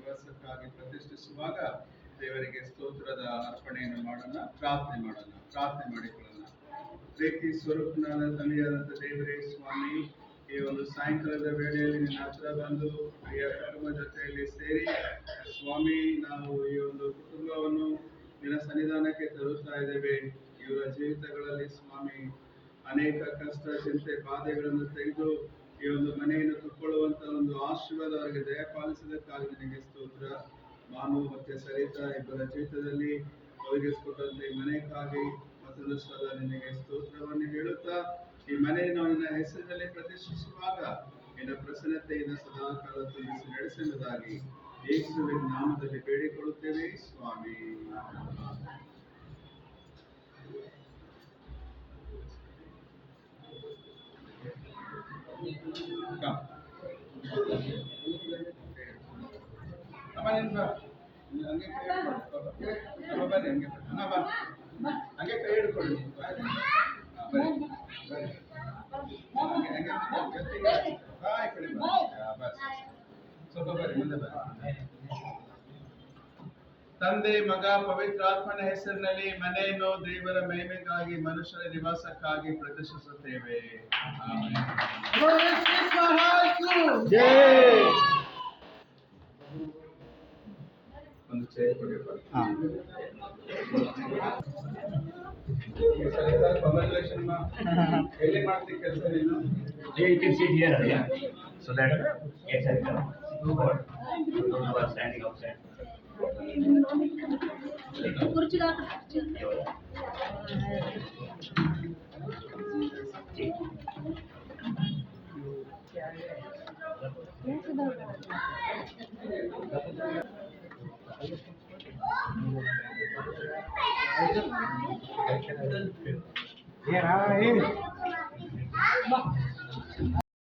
ನಿವಾಸಕ್ಕಾಗಿ ಪ್ರತಿಷ್ಠಿಸುವಾಗ ದೇವರಿಗೆ ಸ್ತೋತ್ರದ ಅರ್ಪಣೆಯನ್ನು ಮಾಡೋಣ, ಪ್ರಾರ್ಥನೆ ಮಾಡಿಕೊಳ್ಳೋಣ. ಪ್ರೀತಿ ಸ್ವರೂಪನಾದ ತಂದೆಯಾದಂಥ ದೇವರೇ ಸ್ವಾಮಿ, ಈ ಒಂದು ಸಾಯಂಕಾಲದ ವೇಳೆಯಲ್ಲಿ ನಿನ್ನ ಹತ್ರ ಬಂದು ಪ್ರಿಯ ಕುಟುಂಬ ಜೊತೆಯಲ್ಲಿ ಸೇರಿ ಸ್ವಾಮಿ, ನಾವು ಈ ಒಂದು ಕುಟುಂಬವನ್ನು ನಿನ್ನ ಸನ್ನಿಧಾನಕ್ಕೆ ತರುತ್ತಾ ಇದ್ದೇವೆ. ಇವರ ಜೀವಿತಗಳಲ್ಲಿ ಸ್ವಾಮಿ ಅನೇಕ ಕಷ್ಟ, ಚಿಂತೆ, ಬಾಧೆಗಳನ್ನು ತೆಗೆದು ಈ ಒಂದು ಮನೆಯನ್ನು ತಕ್ಕೊಳ್ಳುವಂತ ಒಂದು ಆಶೀರ್ವಾದ ಅವರಿಗೆ ದಯಪಾಲಿಸಿದಕ್ಕಾಗಿ ನಿನಗೆ ಸ್ತೋತ್ರ. ಮಾನು ಮತ್ತೆ ಸರಿತಾ ಇಬ್ಬರ ಜೀವಿತದಲ್ಲಿ ಒದಗಿಸಿಕೊಟ್ಟಂತೆ ಈ ಮನೆಗಾಗಿ ಮತ್ತೊಂದು ಸಲ ನಿನಗೆ ಸ್ತೋತ್ರವನ್ನು ಹೇಳುತ್ತಾ, ಈ ಮನೆಯನ್ನು ನಿನ್ನ ಹೆಸರಿನಲ್ಲಿ ಪ್ರತಿಷ್ಠಿಸುವಾಗ ನಿನ್ನ ಪ್ರಸನ್ನತೆಯಿಂದ ಸದಾಕಾಲ ತುಂಬಿಸಿ ನಡೆಸುವುದಾಗಿ ಯೇಸುವಿನ ನಾಮದಲ್ಲಿ ಬೇಡಿಕೊಳ್ಳುತ್ತೇವೆ ಸ್ವಾಮಿ. ಹಂಗೆ ಕೈ ಹಿಡ್ಕೊಳ್ಳಿ. ಸ್ವಲ್ಪ ಬರ್ರಿ, ಮುಂದೆ ಬರ್ರಿ. ತಂದೆ, ಮಗ, ಪವಿತ್ರಾತ್ಮನ ಹೆಸರಿನಲ್ಲಿ ಮನೆಯನ್ನು ದೇವರ ಮಹಿಮೆಗಾಗಿ, ಮನುಷ್ಯರ ನಿವಾಸಕ್ಕಾಗಿ ಪ್ರತಿಷ್ಠಿಸುತ್ತೇವೆ. ಒಂದು ಚೇರ್ ಕೊಡಿ. ಎಲ್ಲಿ ಮಾಡ್ತೀವಿ ಕೆಲಸ ನೀನು? You can sit here, yeah. So that yes, I can. Those who are standing outside. Yeah,